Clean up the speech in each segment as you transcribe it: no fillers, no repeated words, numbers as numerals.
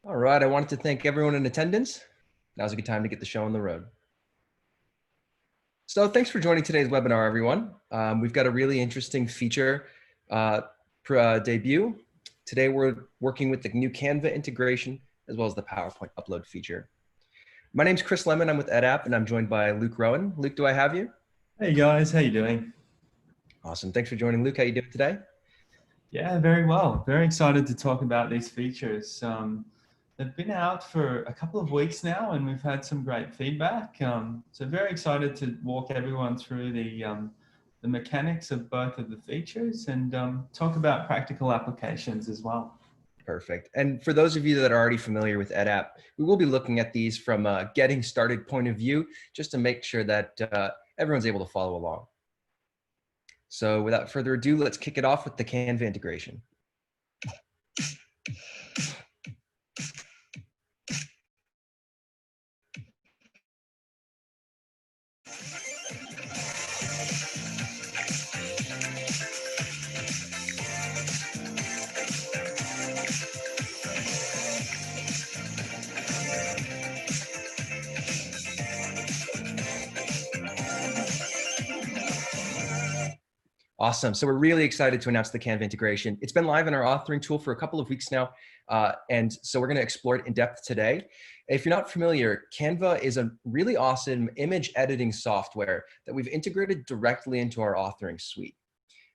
All right, I wanted to thank everyone in attendance. Now's a good time to get the show on the road. So thanks for joining today's webinar, everyone. We've got a really interesting feature debut. Today, we're working with the new Canva integration as well as the PowerPoint upload feature. My name's Chris Lemon. I'm with EdApp, and I'm joined by Luke Rowan. Luke, do I have you? Hey guys, how you doing? Awesome. Thanks for joining, Luke. How you doing today? Yeah, very well. Very excited to talk about these features. They've been out for a couple of weeks now, and we've had some great feedback. So very excited to walk everyone through the mechanics of both of the features and talk about practical applications as well. Perfect. And for those of you that are already familiar with EdApp, we will be looking at these from a getting started point of view, just to make sure that everyone's able to follow along. So without further ado, let's kick it off with the Canva integration. Awesome. So we're really excited to announce the Canva integration. It's been live in our authoring tool for a couple of weeks now. And so we're going to explore it in depth today. If you're not familiar, Canva is a really awesome image editing software that we've integrated directly into our authoring suite.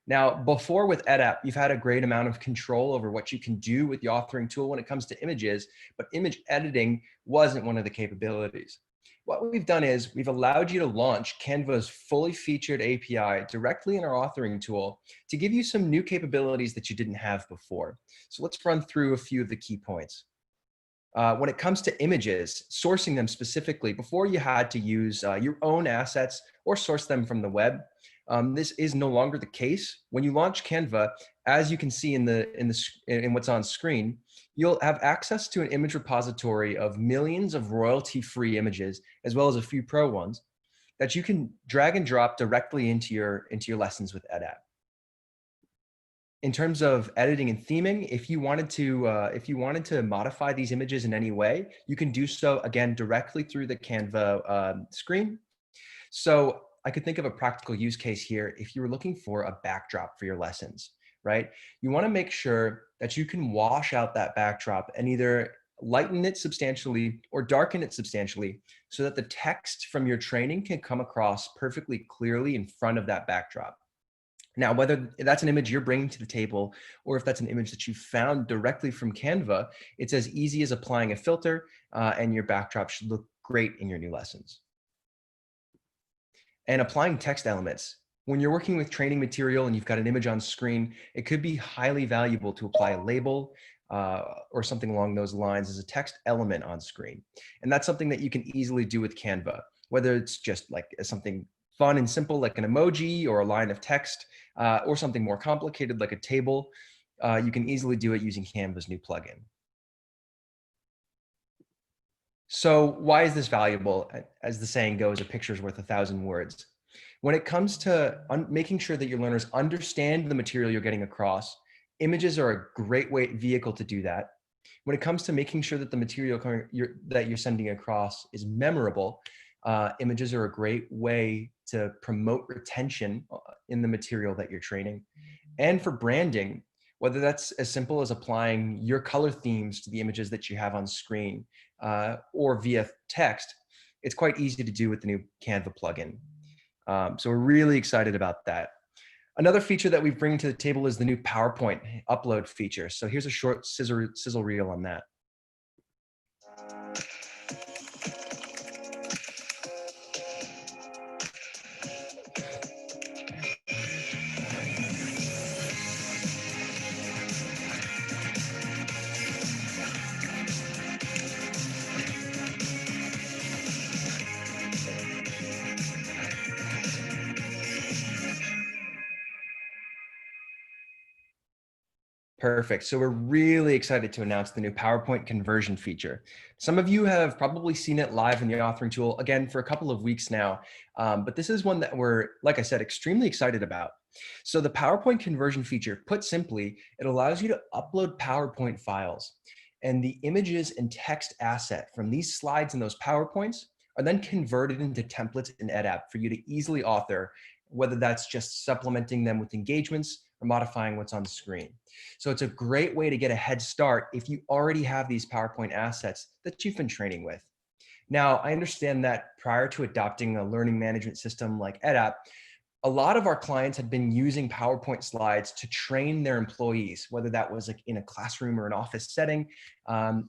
Now, before with EdApp, you've had a great amount of control over what you can do with the authoring tool when it comes to images, but image editing wasn't one of the capabilities. What we've done is we've allowed you to launch Canva's fully featured API directly in our authoring tool to give you some new capabilities that you didn't have before. So let's run through a few of the key points. When it comes to images, sourcing them specifically, before you had to use your own assets or source them from the web. This is no longer the case. When you launch Canva, as you can see in what's on screen, you'll have access to an image repository of millions of royalty-free images, as well as a few pro ones, that you can drag and drop directly into your lessons with EdApp. In terms of editing and theming, if you wanted to modify these images in any way, you can do so again directly through the Canva screen. So I could think of a practical use case here. If you were looking for a backdrop for your lessons, right? You want to make sure that you can wash out that backdrop and either lighten it substantially or darken it substantially so that the text from your training can come across perfectly clearly in front of that backdrop. Now, whether that's an image you're bringing to the table or if that's an image that you found directly from Canva, it's as easy as applying a filter and your backdrop should look great in your new lessons. And applying text elements. When you're working with training material and you've got an image on screen, it could be highly valuable to apply a label or something along those lines as a text element on screen. And that's something that you can easily do with Canva, whether it's just like something fun and simple like an emoji or a line of text or something more complicated like a table. You can easily do it using Canva's new plugin. So why is this valuable? As the saying goes, a picture's worth 1,000 words. When it comes to making sure that your learners understand the material you're getting across, images are a great vehicle to do that. When it comes to making sure that the material that you're sending across is memorable, images are a great way to promote retention in the material that you're training. And for branding, whether that's as simple as applying your color themes to the images that you have on screen or via text, it's quite easy to do with the new Canva plugin. So we're really excited about that. Another feature that we bring to the table is the new PowerPoint upload feature. So here's a short sizzle reel on that. Perfect. So we're really excited to announce the new PowerPoint conversion feature. Some of you have probably seen it live in the authoring tool, again, for a couple of weeks now. But this is one that we're, like I said, extremely excited about. So the PowerPoint conversion feature, put simply, it allows you to upload PowerPoint files. And the images and text asset from these slides and those PowerPoints are then converted into templates in EdApp for you to easily author, whether that's just supplementing them with engagements or modifying what's on the screen. So it's a great way to get a head start if you already have these PowerPoint assets that you've been training with. Now, I understand that prior to adopting a learning management system like EdApp, a lot of our clients had been using PowerPoint slides to train their employees, whether that was like in a classroom or an office setting,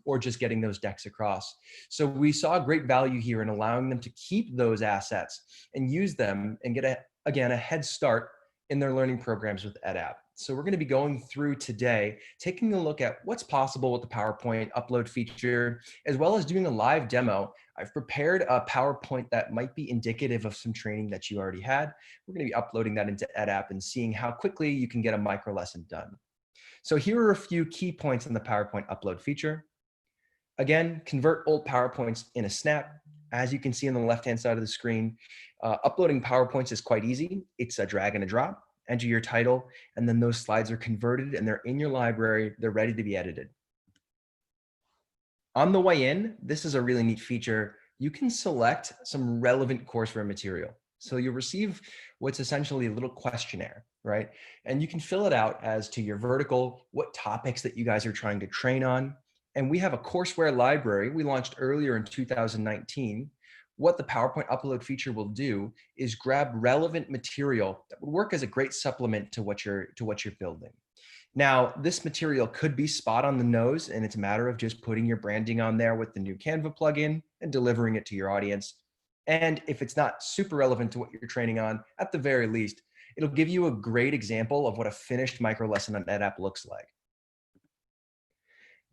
or just getting those decks across. So we saw great value here in allowing them to keep those assets and use them and get, again, a head start in their learning programs with EdApp. So we're going to be going through today, taking a look at what's possible with the PowerPoint upload feature, as well as doing a live demo. I've prepared a PowerPoint that might be indicative of some training that you already had. We're going to be uploading that into EdApp and seeing how quickly you can get a micro lesson done. So here are a few key points in the PowerPoint upload feature. Again, convert old PowerPoints in a snap. As you can see on the left-hand side of the screen, uploading PowerPoints is quite easy. It's a drag and a drop. Enter your title, and then those slides are converted and they're in your library. They're ready to be edited. On the way in, this is a really neat feature. You can select some relevant courseware material. So you'll receive what's essentially a little questionnaire, right? And you can fill it out as to your vertical, what topics that you guys are trying to train on. And we have a courseware library we launched earlier in 2019. What the PowerPoint upload feature will do is grab relevant material that would work as a great supplement to what you're building. Now, this material could be spot on the nose, and it's a matter of just putting your branding on there with the new Canva plugin and delivering it to your audience. And if it's not super relevant to what you're training on, at the very least, it'll give you a great example of what a finished micro lesson on EdApp looks like.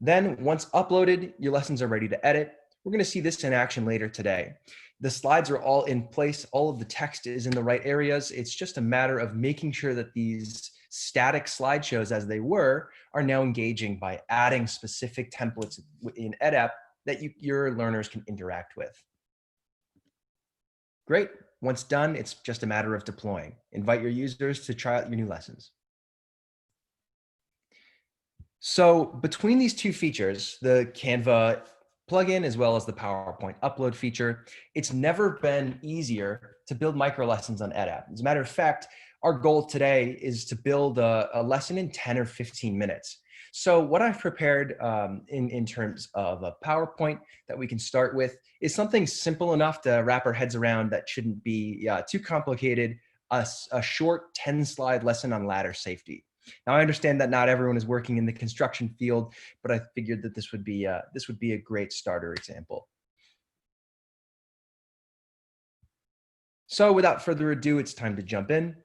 Then once uploaded, your lessons are ready to edit. We're going to see this in action later today. The slides are all in place. All of the text is in the right areas. It's just a matter of making sure that these static slideshows, as they were, are now engaging by adding specific templates in EdApp that your learners can interact with. Great. Once done, it's just a matter of deploying. Invite your users to try out your new lessons. So between these two features, the Canva plugin as well as the PowerPoint upload feature, it's never been easier to build micro lessons on EdApp. As a matter of fact, our goal today is to build a lesson in 10 or 15 minutes. So what I've prepared in terms of a PowerPoint that we can start with is something simple enough to wrap our heads around that shouldn't be too complicated, a short 10-slide lesson on ladder safety. Now, I understand that not everyone is working in the construction field, but I figured that this would be a great starter example. So without further ado, it's time to jump in.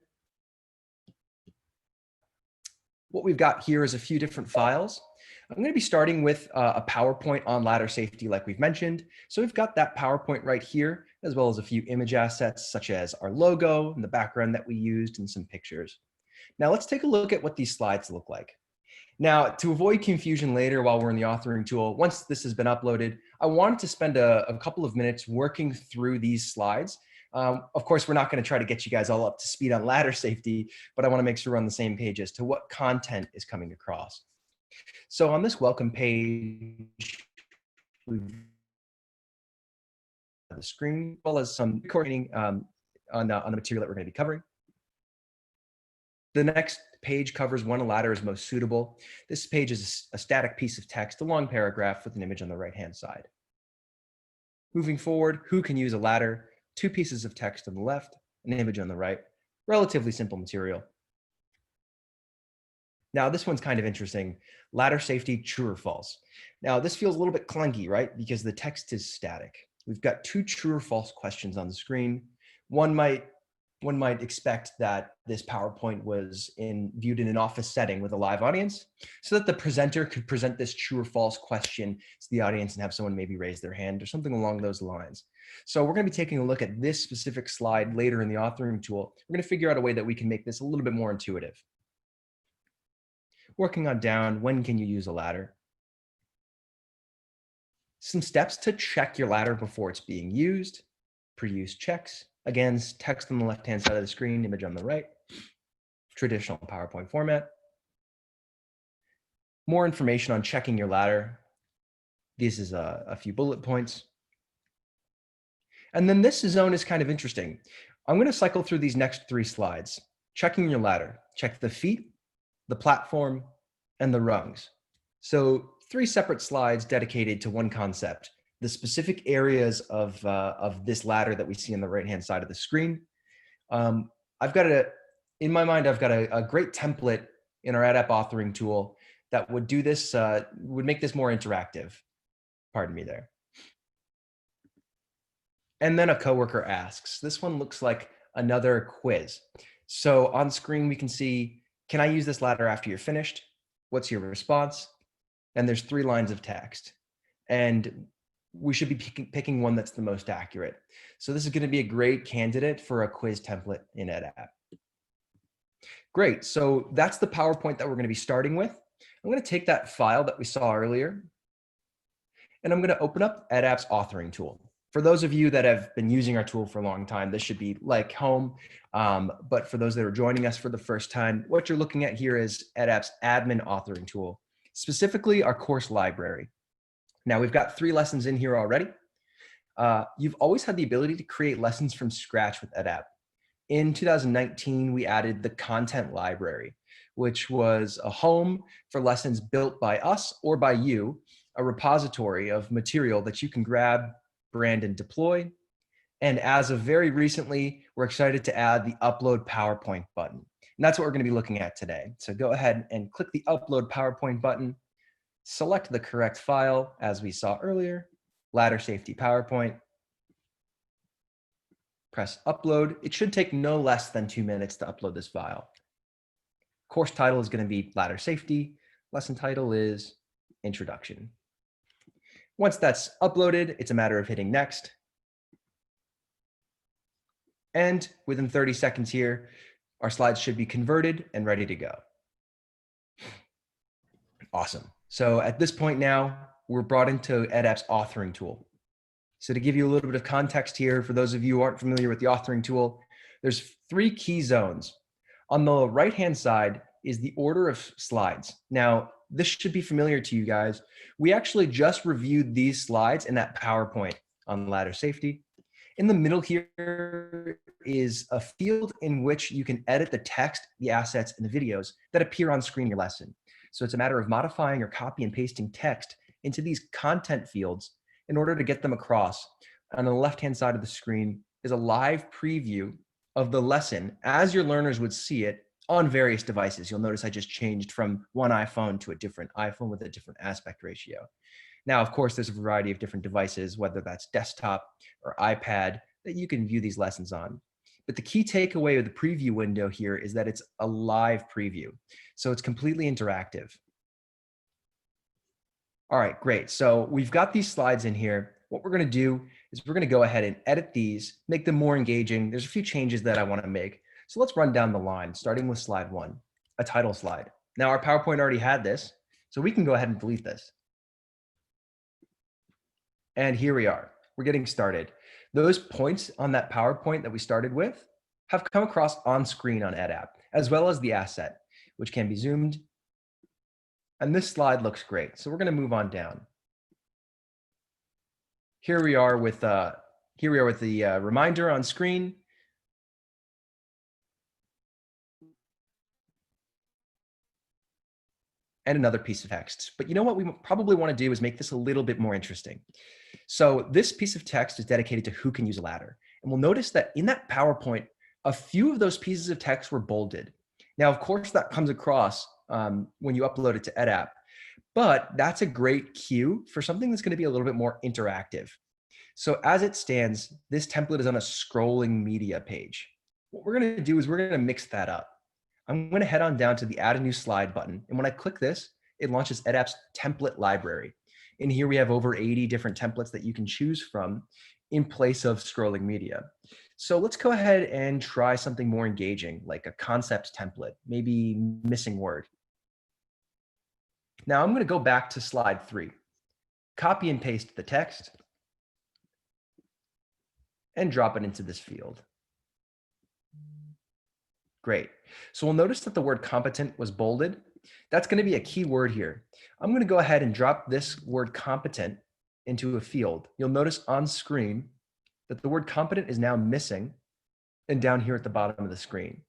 What we've got here is a few different files. I'm going to be starting with a PowerPoint on ladder safety, like we've mentioned. So we've got that PowerPoint right here, as well as a few image assets, such as our logo and the background that we used and some pictures. Now let's take a look at what these slides look like. Now, to avoid confusion later while we're in the authoring tool, once this has been uploaded, I wanted to spend a couple of minutes working through these slides. Of course, we're not going to try to get you guys all up to speed on ladder safety, but I want to make sure we're on the same page as to what content is coming across. So on this welcome page, we've the screen, as well as some recording on the material that we're going to be covering. The next page covers when a ladder is most suitable. This page is a static piece of text, a long paragraph with an image on the right-hand side. Moving forward, who can use a ladder? 2 pieces of text on the left, an image on the right. Relatively simple material. Now, this one's kind of interesting. Ladder safety, true or false? Now, this feels a little bit clunky, right? Because the text is static. We've got 2 true or false questions on the screen. One might expect that this PowerPoint was viewed in an office setting with a live audience, so that the presenter could present this true or false question to the audience and have someone maybe raise their hand or something along those lines. So we're going to be taking a look at this specific slide later in the authoring tool. We're going to figure out a way that we can make this a little bit more intuitive. Working on down, when can you use a ladder? Some steps to check your ladder before it's being used. Pre-use checks. Again, text on the left-hand side of the screen, image on the right. Traditional PowerPoint format. More information on checking your ladder. This is a few bullet points. And then this zone is kind of interesting. I'm going to cycle through these next 3 slides. Checking your ladder. Check the feet, the platform, and the rungs. So 3 separate slides dedicated to one concept, the specific areas of this ladder that we see on the right-hand side of the screen. In my mind, I've got a great template in our AdApp authoring tool that would do this, would make this more interactive. Pardon me there. And then a coworker asks. This one looks like another quiz. So on screen, we can see, can I use this ladder after you're finished? What's your response? And there's 3 lines of text. And we should be picking one that's the most accurate. So this is going to be a great candidate for a quiz template in AdApp. Great. So that's the PowerPoint that we're going to be starting with. I'm going to take that file that we saw earlier, and I'm going to open up AdApp's authoring tool. For those of you that have been using our tool for a long time, this should be like home. But for those that are joining us for the first time, what you're looking at here is AdApp's admin authoring tool, specifically our course library. Now we've got 3 lessons in here already. You've always had the ability to create lessons from scratch with AdApp. In 2019, we added the content library, which was a home for lessons built by us or by you, a repository of material that you can grab, brand, and deploy. And as of very recently, we're excited to add the Upload PowerPoint button. And that's what we're going to be looking at today. So go ahead and click the Upload PowerPoint button, select the correct file, as we saw earlier, Ladder Safety PowerPoint. Press Upload. It should take no less than 2 minutes to upload this file. Course title is going to be Ladder Safety. Lesson title is Introduction. Once that's uploaded, it's a matter of hitting Next. And within 30 seconds here, our slides should be converted and ready to go. Awesome. So at this point now, we're brought into AdApp's authoring tool. So to give you a little bit of context here, for those of you who aren't familiar with the authoring tool, there's 3 key zones. On the right-hand side is the order of slides. Now, this should be familiar to you guys. We actually just reviewed these slides in that PowerPoint on ladder safety. In the middle here is a field in which you can edit the text, the assets, and the videos that appear on screen in your lesson. So it's a matter of modifying or copy and pasting text into these content fields in order to get them across. On the left-hand side of the screen is a live preview of the lesson as your learners would see it on various devices. You'll notice I just changed from one iPhone to a different iPhone with a different aspect ratio. Now, of course, there's a variety of different devices, whether that's desktop or iPad, that you can view these lessons on. But the key takeaway of the preview window here is that it's a live preview. So it's completely interactive. All right, great. So we've got these slides in here. What we're going to do is we're going to go ahead and edit these, make them more engaging. There's a few changes that I want to make. So let's run down the line, starting with slide 1, a title slide. Now our PowerPoint already had this, so we can go ahead and delete this. And here we are. We're getting started. Those points on that PowerPoint that we started with have come across on screen on AdApp, as well as the asset, which can be zoomed. And this slide looks great. So we're going to move on down. Here we are with the reminder on screen. And another piece of text. But you know what we probably want to do is make this a little bit more interesting. So this piece of text is dedicated to who can use a ladder. And we'll notice that in that PowerPoint, a few of those pieces of text were bolded. Now, of course, that comes across when you upload it to AdApp, but that's a great cue for something that's going to be a little bit more interactive. So as it stands, this template is on a scrolling media page. What we're going to do is we're going to mix that up. I'm going to head on down to the Add a New Slide button. And when I click this, it launches AdApp's template library. In here, we have over 80 different templates that you can choose from in place of scrolling media. So let's go ahead and try something more engaging, like a concept template, maybe missing word. Now I'm going to go back to slide 3, copy and paste the text, and drop it into this field. Great. So we'll notice that the word competent was bolded. That's going to be a key word here. I'm going to go ahead and drop this word competent into a field, you'll notice on screen that the word competent is now missing and down here at the bottom of the screen.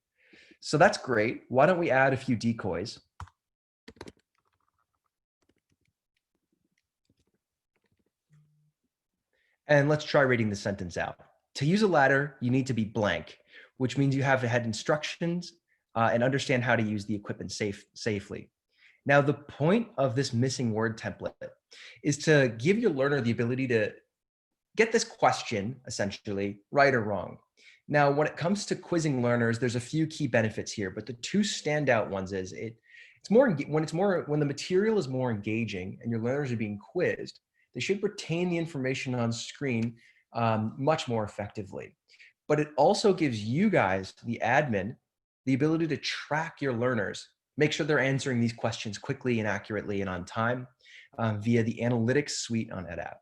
So that's great. Why don't we add a few decoys? And let's try reading the sentence out. To use a ladder, you need to be blank, which means you have to have instructions and understand how to use the equipment safely. Now, the point of this missing word template is to give your learner the ability to get this question, essentially, right or wrong. Now, when it comes to quizzing learners, there's a few key benefits here, but the two standout ones is when the material is more engaging and your learners are being quizzed, they should retain the information on screen much more effectively. But it also gives you guys, the admin, the ability to track your learners, make sure they're answering these questions quickly and accurately and on time via the analytics suite on EdApp.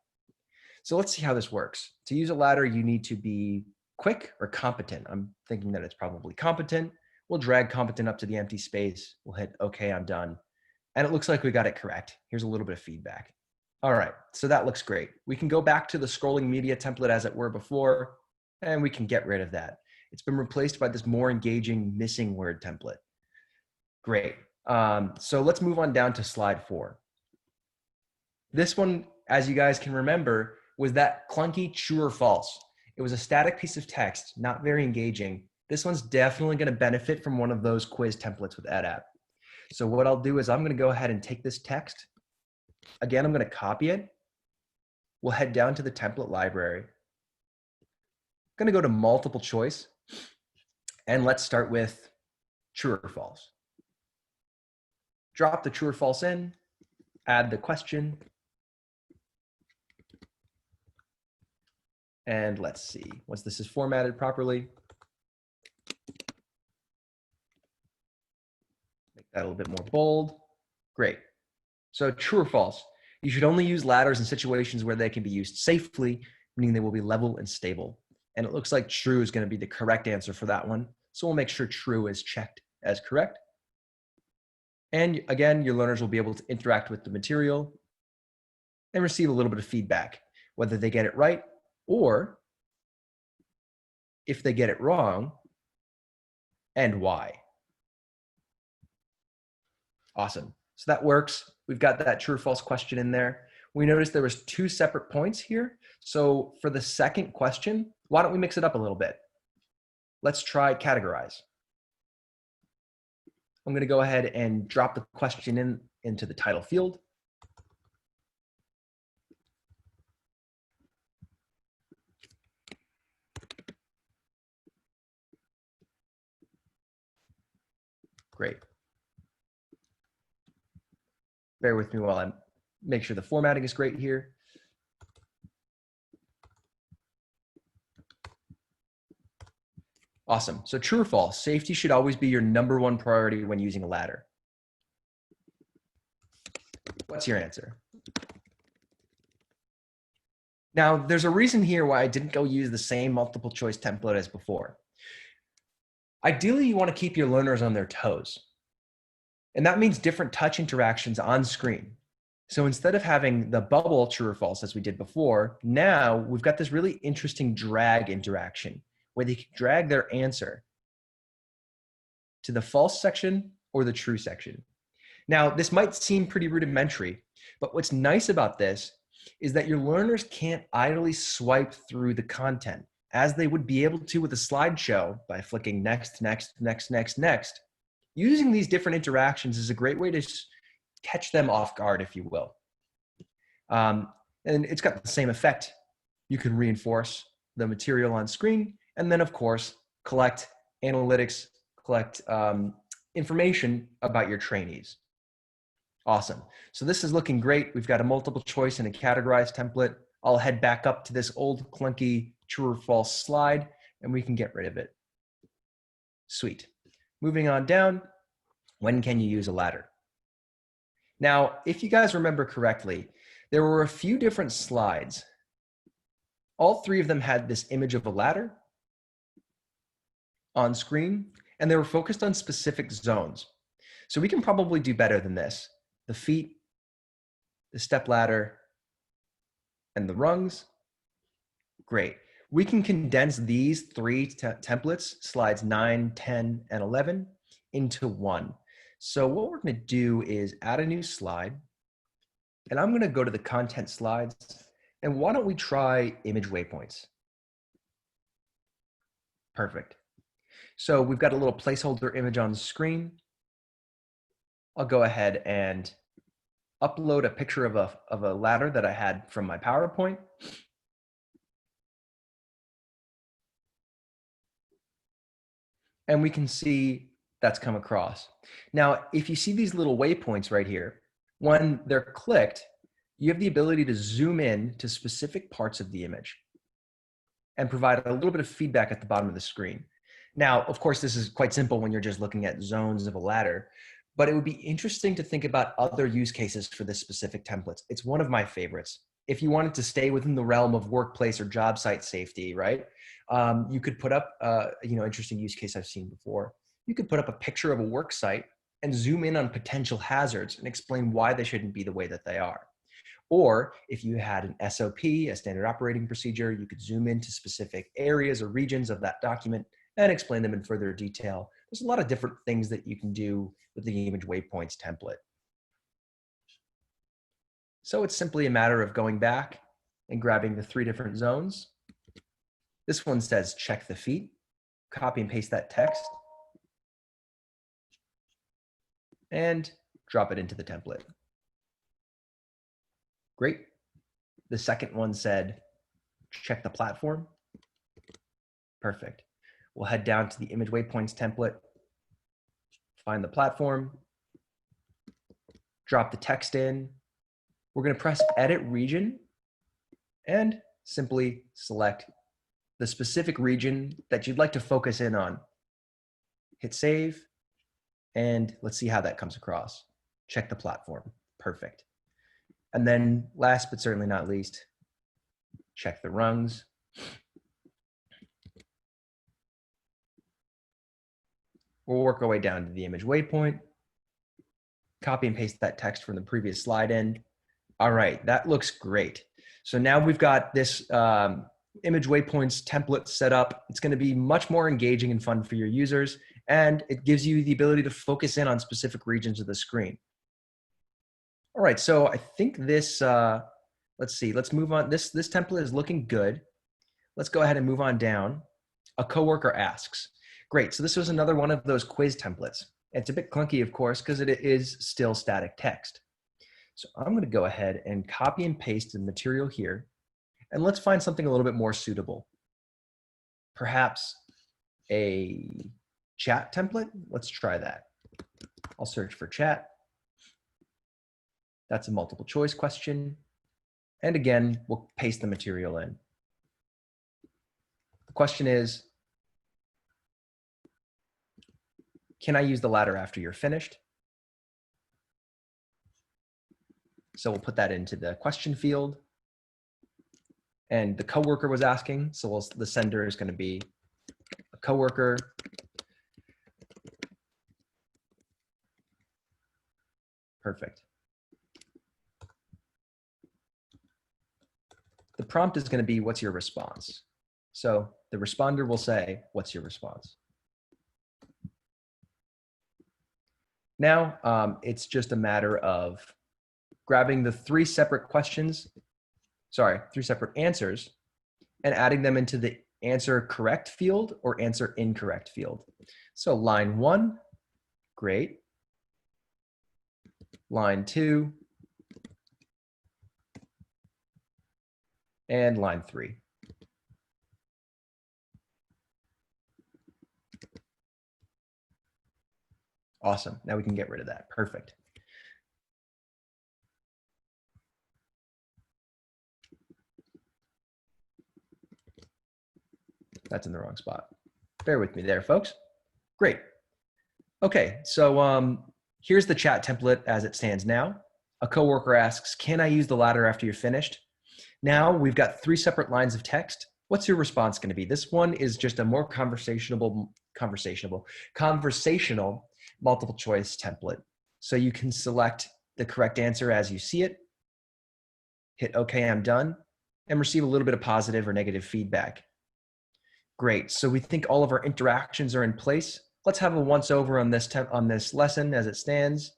So let's see how this works. To use a ladder, you need to be quick or competent. I'm thinking that it's probably competent. We'll drag competent up to the empty space. We'll hit OK, I'm done. And it looks like we got it correct. Here's a little bit of feedback. All right, so that looks great. We can go back to the scrolling media template as it were before, and we can get rid of that. It's been replaced by this more engaging missing word template. Great. So let's move on down to slide 4. This one, as you guys can remember, was that clunky true or false. It was a static piece of text, not very engaging. This one's definitely going to benefit from one of those quiz templates with EdApp. So what I'll do is I'm going to go ahead and take this text. Again, I'm going to copy it. We'll head down to the template library. I'm going to go to multiple choice. And let's start with true or false. Drop the true or false in, add the question. And let's see, once this is formatted properly, make that a little bit more bold. Great. So true or false, you should only use ladders in situations where they can be used safely, meaning they will be level and stable. And it looks like true is going to be the correct answer for that one. So we'll make sure true is checked as correct. And again, your learners will be able to interact with the material and receive a little bit of feedback, whether they get it right or if they get it wrong and why. Awesome. So that works. We've got that true or false question in there. We noticed there was 2 separate points here. So for the second question, why don't we mix it up a little bit? Let's try categorize. I'm going to go ahead and drop the question into the title field. Great. Bear with me while I make sure the formatting is great here. Awesome. So true or false, safety should always be your #1 priority when using a ladder. What's your answer? Now, there's a reason here why I didn't go use the same multiple choice template as before. Ideally, you want to keep your learners on their toes. And that means different touch interactions on screen. So instead of having the bubble true or false as we did before, now we've got this really interesting drag interaction where they can drag their answer to the false section or the true section. Now, this might seem pretty rudimentary, but what's nice about this is that your learners can't idly swipe through the content as they would be able to with a slideshow by flicking next, next, next, next, next. Using these different interactions is a great way to catch them off guard, if you will. And it's got the same effect. You can reinforce the material on screen, and then, of course, collect analytics, collect information about your trainees. Awesome. So this is looking great. We've got a multiple choice and a categorized template. I'll head back up to this old clunky true or false slide, and we can get rid of it. Sweet. Moving on down, when can you use a ladder? Now, if you guys remember correctly, there were a few different slides. All 3 of them had this image of a ladder on screen, and they were focused on specific zones. So we can probably do better than this. The feet, the step ladder, and the rungs. Great. We can condense these three templates, slides 9, 10, and 11, into one. So what we're going to do is add a new slide, and I'm going to go to the content slides, and why don't we try image waypoints? Perfect. So we've got a little placeholder image on the screen. I'll go ahead and upload a picture of a ladder that I had from my PowerPoint. And we can see that's come across. Now, if you see these little waypoints right here, when they're clicked, you have the ability to zoom in to specific parts of the image and provide a little bit of feedback at the bottom of the screen. Now, of course, this is quite simple when you're just looking at zones of a ladder, but it would be interesting to think about other use cases for this specific template. It's one of my favorites. If you wanted to stay within the realm of workplace or job site safety, right? You could put up, interesting use case I've seen before. You could put up a picture of a work site and zoom in on potential hazards and explain why they shouldn't be the way that they are. Or if you had an SOP, a standard operating procedure, you could zoom into specific areas or regions of that document and explain them in further detail. There's a lot of different things that you can do with the image waypoints template. So it's simply a matter of going back and grabbing the three different zones. This one says check the feet. Copy and paste that text and drop it into the template. Great. The second one said check the platform. Perfect. We'll head down to the image waypoints template, find the platform, drop the text in. We're going to press edit region and simply select the specific region that you'd like to focus in on. Hit save, and let's see how that comes across. Check the platform. Perfect. And then last but certainly not least, check the rungs. We'll work our way down to the image waypoint, copy and paste that text from the previous slide in. All right, that looks great. So now we've got this image waypoints template set up. It's going to be much more engaging and fun for your users, and it gives you the ability to focus in on specific regions of the screen. All right, so I think this, let's see, let's move on. This template is looking good. Let's go ahead and move on down. A coworker asks. Great, so this was another one of those quiz templates. It's a bit clunky, of course, because it is still static text. So I'm going to go ahead and copy and paste the material here, and let's find something a little bit more suitable. Perhaps a chat template? Let's try that. I'll search for chat. That's a multiple choice question. And again, we'll paste the material in. The question is, can I use the ladder after you're finished? So we'll put that into the question field. And the coworker was asking, so the sender is going to be a coworker. Perfect. The prompt is going to be, what's your response? So the responder will say, what's your response? Now it's just a matter of grabbing the three separate answers and adding them into the answer correct field or answer incorrect field. So line 1, great. Line 2, and line 3. Awesome. Now we can get rid of that. Perfect. That's in the wrong spot. Bear with me there, folks. Great. Okay, so here's the chat template as it stands now. A coworker asks, can I use the ladder after you're finished? Now we've got 3 separate lines of text. What's your response going to be? This one is just a more conversational multiple choice template. So you can select the correct answer as you see it, hit OK, I'm done, and receive a little bit of positive or negative feedback. Great, so we think all of our interactions are in place. Let's have a once over on this lesson as it stands.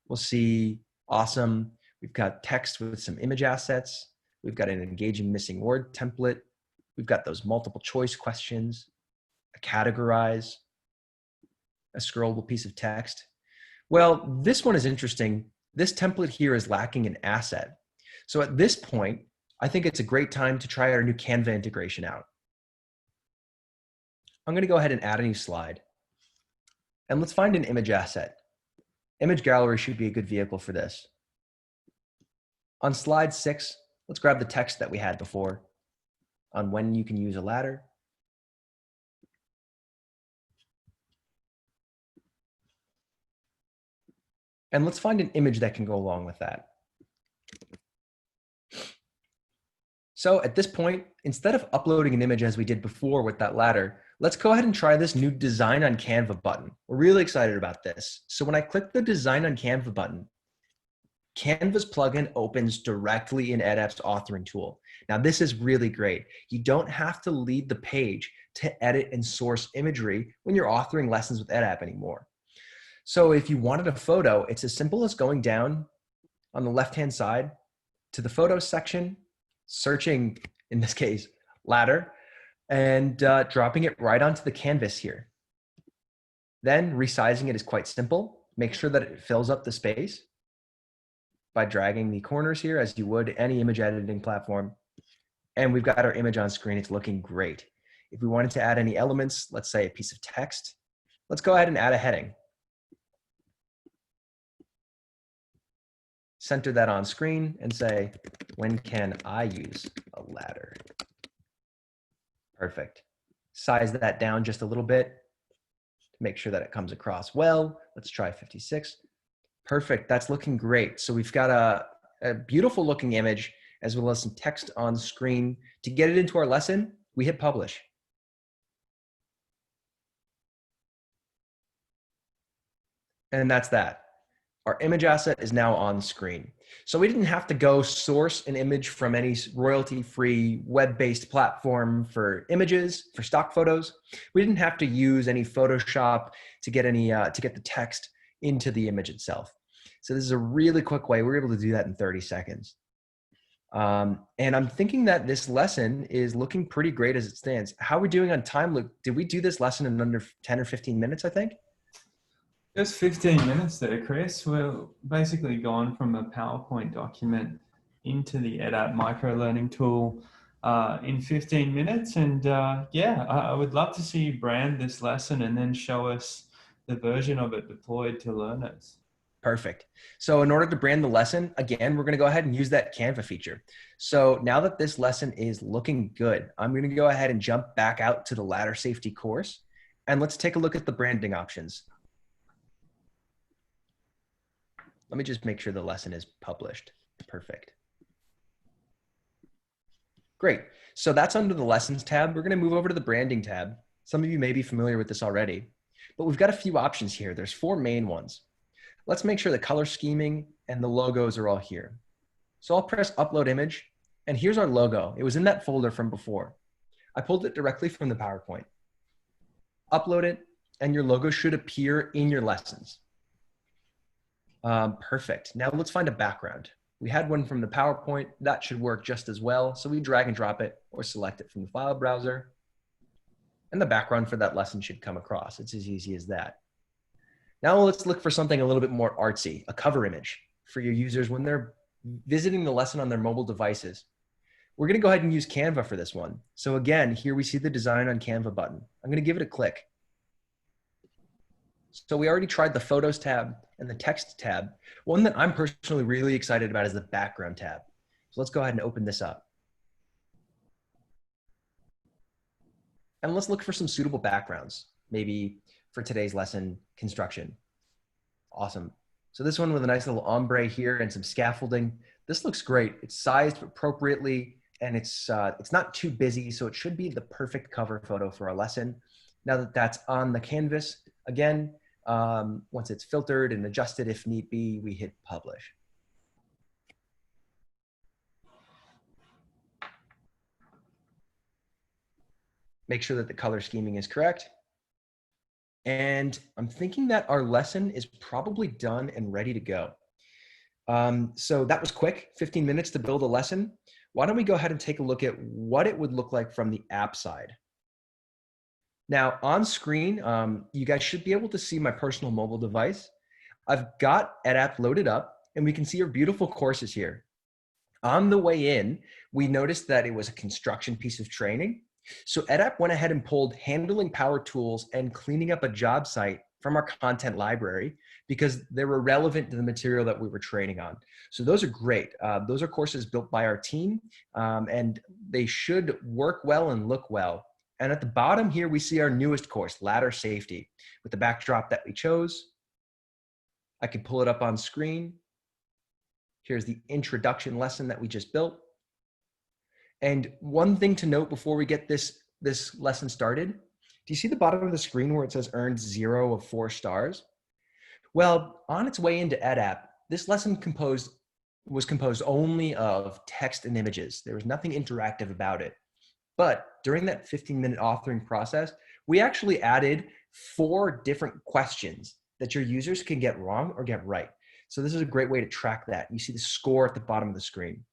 We'll see, awesome. We've got text with some image assets. We've got an engaging missing word template. We've got those multiple choice questions, a categorize, a scrollable piece of text. Well, this one is interesting. This template here is lacking an asset. So at this point, I think it's a great time to try our new Canva integration out. I'm going to go ahead and add a new slide. And let's find an image asset. Image gallery should be a good vehicle for this. On slide 6, let's grab the text that we had before on when you can use a ladder. And let's find an image that can go along with that. So at this point, instead of uploading an image as we did before with that ladder, let's go ahead and try this new Design on Canva button. We're really excited about this. So when I click the Design on Canva button, Canva's plugin opens directly in edApp's authoring tool. Now this is really great. You don't have to lead the page to edit and source imagery when you're authoring lessons with edApp anymore. So if you wanted a photo, it's as simple as going down on the left-hand side to the photos section, searching, in this case, ladder, and dropping it right onto the canvas here. Then resizing it is quite simple. Make sure that it fills up the space by dragging the corners here as you would any image editing platform. And we've got our image on screen. It's looking great. If we wanted to add any elements, let's say a piece of text, let's go ahead and add a heading. Center that on screen and say, when can I use a ladder? Perfect. Size that down just a little bit to make sure that it comes across well. Let's try 56. Perfect, that's looking great. So we've got a beautiful looking image as well as some text on screen. To get it into our lesson, we hit publish. And that's that. Our image asset is now on screen. So we didn't have to go source an image from any royalty-free web-based platform for images, for stock photos. We didn't have to use any Photoshop to get the text into the image itself. So this is a really quick way. We're able to do that in 30 seconds. And I'm thinking that this lesson is looking pretty great as it stands. How are we doing on time, Luke? Did we do this lesson in under 10 or 15 minutes, I think? Just 15 minutes there, Chris. We're basically gone from a PowerPoint document into the edApp micro-learning tool in 15 minutes. And yeah, I would love to see you brand this lesson and then show us the version of it deployed to learners. Perfect. So in order to brand the lesson, again, we're going to go ahead and use that Canva feature. So now that this lesson is looking good, I'm going to go ahead and jump back out to the ladder safety course. And let's take a look at the branding options. Let me just make sure the lesson is published. Perfect. Great. So that's under the lessons tab. We're going to move over to the branding tab. Some of you may be familiar with this already, but we've got a few options here. There's 4 main ones. Let's make sure the color scheming and the logos are all here. So I'll press upload image, and here's our logo. It was in that folder from before. I pulled it directly from the PowerPoint. Upload it, and your logo should appear in your lessons. Perfect. Now let's find a background. We had one from the PowerPoint. That should work just as well. So we drag and drop it or select it from the file browser. And the background for that lesson should come across. It's as easy as that. Now let's look for something a little bit more artsy, a cover image for your users when they're visiting the lesson on their mobile devices. We're going to go ahead and use Canva for this one. So again, here we see the Design on Canva button. I'm going to give it a click. So we already tried the Photos tab and the Text tab. One that I'm personally really excited about is the Background tab. So let's go ahead and open this up. And let's look for some suitable backgrounds, maybe for today's lesson, construction. Awesome. So this one with a nice little ombre here and some scaffolding. This looks great. It's sized appropriately and it's not too busy, so it should be the perfect cover photo for our lesson. Now that that's on the canvas, again, once it's filtered and adjusted if need be, we hit publish. Make sure that the color scheming is correct. And I'm thinking that our lesson is probably done and ready to go. So that was quick, 15 minutes to build a lesson. Why don't we go ahead and take a look at what it would look like from the app side. Now on screen, you guys should be able to see my personal mobile device. I've got EdApp loaded up and we can see our beautiful courses here. On the way in, we noticed that it was a construction piece of training. So EdApp went ahead and pulled handling power tools and cleaning up a job site from our content library because they were relevant to the material that we were training on. So those are great. Those are courses built by our team, and they should work well and look well. And at the bottom here, we see our newest course, Ladder Safety, with the backdrop that we chose. I can pull it up on screen. Here's the introduction lesson that we just built. And one thing to note before we get this lesson started, do you see the bottom of the screen where it says earned 0 of 4 stars? Well, on its way into EdApp, this lesson was composed only of text and images. There was nothing interactive about it. But during that 15-minute authoring process, we actually added 4 different questions that your users can get wrong or get right. So this is a great way to track that. You see the score at the bottom of the screen.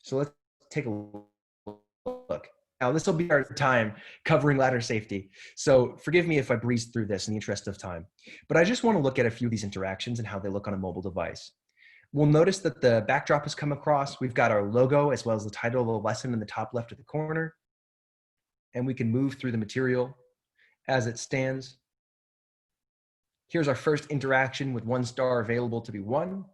So let's take a look. Now this will be our time covering ladder safety. So forgive me if I breeze through this in the interest of time, but I just want to look at a few of these interactions and how they look on a mobile device. We'll notice that the backdrop has come across. We've got our logo as well as the title of the lesson in the top left of the corner. And we can move through the material as it stands. Here's our first interaction with 1 star available to be won.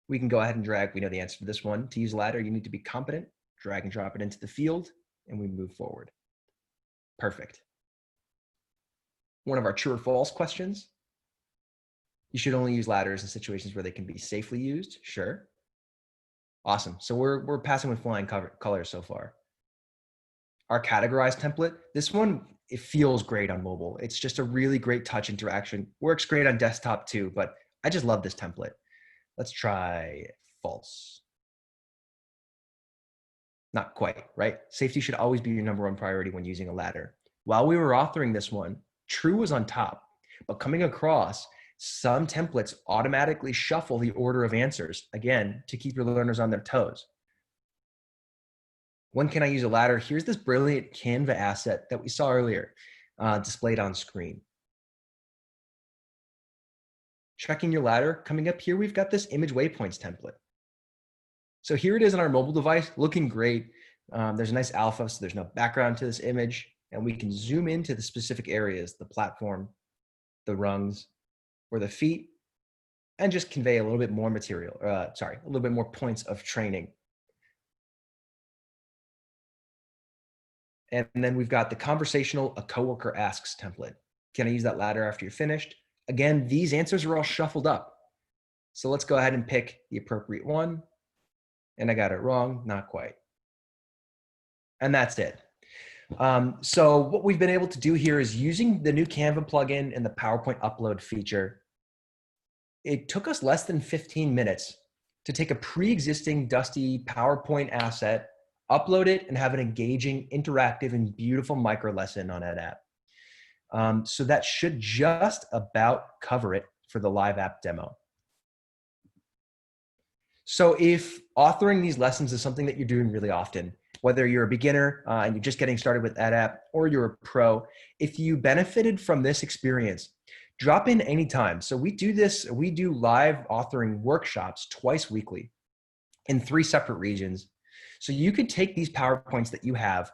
We can go ahead and drag, we know the answer to this one. To use ladder, you need to be competent. Drag and drop it into the field, and we move forward. Perfect. One of our true or false questions. You should only use ladders in situations where they can be safely used. Sure. Awesome. So we're passing with flying colors so far. Our categorized template, this one, it feels great on mobile. It's just a really great touch interaction. Works great on desktop too, but I just love this template. Let's try false. Not quite, right? Safety should always be your #1 priority when using a ladder. While we were authoring this one, true was on top, but coming across, some templates automatically shuffle the order of answers, again, to keep your learners on their toes. When can I use a ladder? Here's this brilliant Canva asset that we saw earlier, displayed on screen. Checking your ladder, coming up here, we've got this image waypoints template. So here it is on our mobile device, looking great. There's a nice alpha, so there's no background to this image, and we can zoom into the specific areas, the platform, the rungs, or the feet, and just convey a little bit more material, a little bit more points of training. And then we've got the conversational, a coworker asks template. Can I use that ladder after you're finished? Again, these answers are all shuffled up. So let's go ahead and pick the appropriate one. And I got it wrong, not quite. And that's it. So what we've been able to do here is using the new Canva plugin and the PowerPoint upload feature. It took us less than 15 minutes to take a pre-existing dusty PowerPoint asset, upload it, and have an engaging, interactive, and beautiful micro lesson on EdApp. So that should just about cover it for the live app demo. So if authoring these lessons is something that you're doing really often, whether you're a beginner and you're just getting started with EdApp, or you're a pro, if you benefited from this experience, drop in anytime. So we do live authoring workshops twice weekly in 3 separate regions. So you could take these PowerPoints that you have,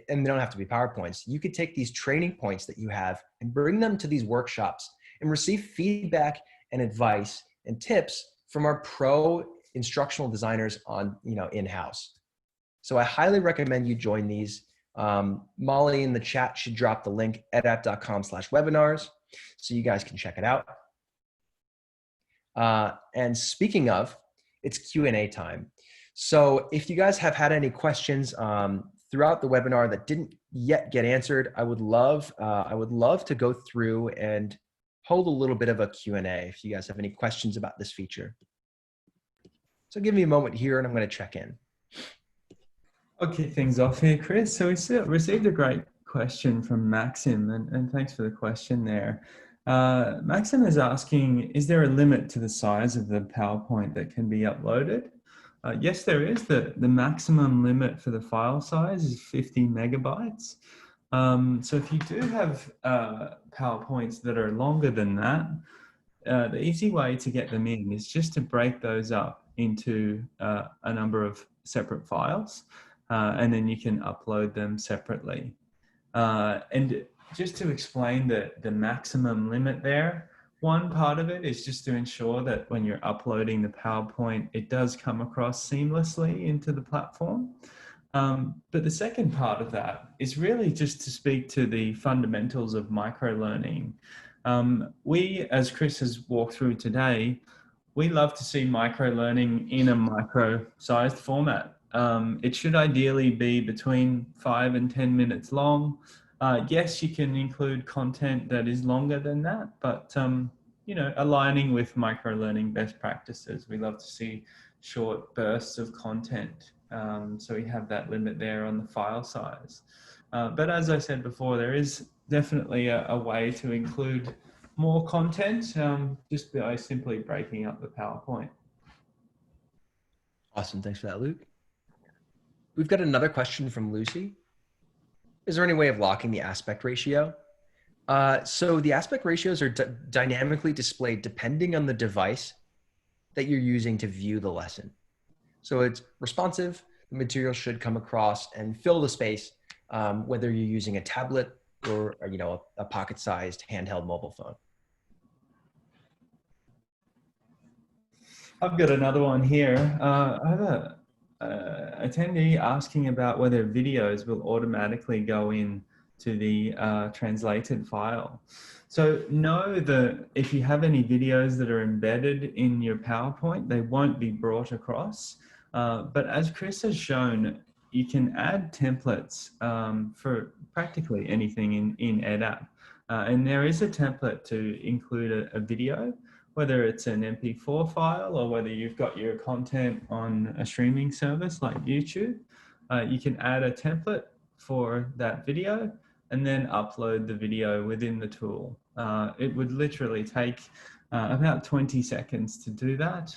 and they don't have to be PowerPoints. You could take these training points that you have and bring them to these workshops and receive feedback and advice and tips from our pro instructional designers on, in-house. So I highly recommend you join these. Molly in the chat should drop the link, edapp.com/webinars, so you guys can check it out. And speaking of, it's Q&A time. So if you guys have had any questions throughout the webinar that didn't yet get answered, I would love to go through and hold a little bit of a Q&A if you guys have any questions about this feature. So give me a moment here and I'm going to check in. I'll kick things off here, Chris. So we received a great question from Maxim, and thanks for the question there. Maxim is asking, is there a limit to the size of the PowerPoint that can be uploaded? Yes, there is. The maximum limit for the file size is 50 megabytes. So if you do have PowerPoints that are longer than that, the easy way to get them in is just to break those up into a number of separate files, and then you can upload them separately. And just to explain the maximum limit there, one part of it is just to ensure that when you're uploading the PowerPoint, it does come across seamlessly into the platform. But the second part of that is really just to speak to the fundamentals of microlearning. We, as Chris has walked through today, we love to see microlearning in a micro-sized format. It should ideally be between 5 and 10 minutes long. Yes, you can include content that is longer than that, but you know, aligning with microlearning best practices, we love to see short bursts of content. So we have that limit there on the file size. But as I said before, there is definitely a way to include more content just by simply breaking up the PowerPoint. Awesome. Thanks for that, Luke. We've got another question from Lucy. Is there any way of locking the aspect ratio? So the aspect ratios are dynamically displayed depending on the device that you're using to view the lesson. So it's responsive. The material should come across and fill the space, whether you're using a tablet or you know, a pocket-sized handheld mobile phone. I've got another one here. I have a attendee asking about whether videos will automatically go in to the translated file. So know that if you have any videos that are embedded in your PowerPoint, they won't be brought across. But as Chris has shown, you can add templates for practically anything in EdApp. And there is a template to include a video, whether it's an MP4 file or whether you've got your content on a streaming service like YouTube. You can add a template for that video and then upload the video within the tool. It would literally take about 20 seconds to do that.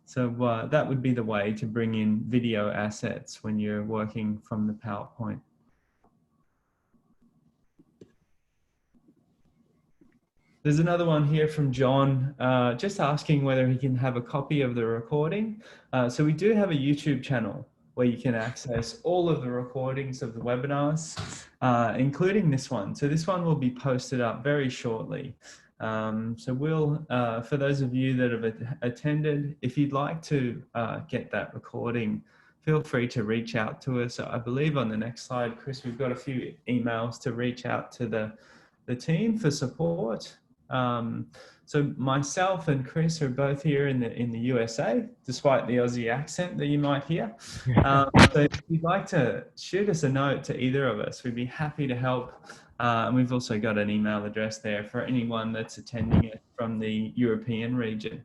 So that would be the way to bring in video assets when you're working from the PowerPoint. There's another one here from John, just asking whether he can have a copy of the recording. So we do have a YouTube channel where you can access all of the recordings of the webinars, including this one. So this one will be posted up very shortly. So we'll, for those of you that have attended, if you'd like to get that recording, feel free to reach out to us. I believe on the next slide, Chris, we've got a few emails to reach out to the team for support. So myself and Chris are both here in the USA, despite the Aussie accent that you might hear. So if you'd like to shoot us a note to either of us, we'd be happy to help. And we've also got an email address there for anyone that's attending it from the European region.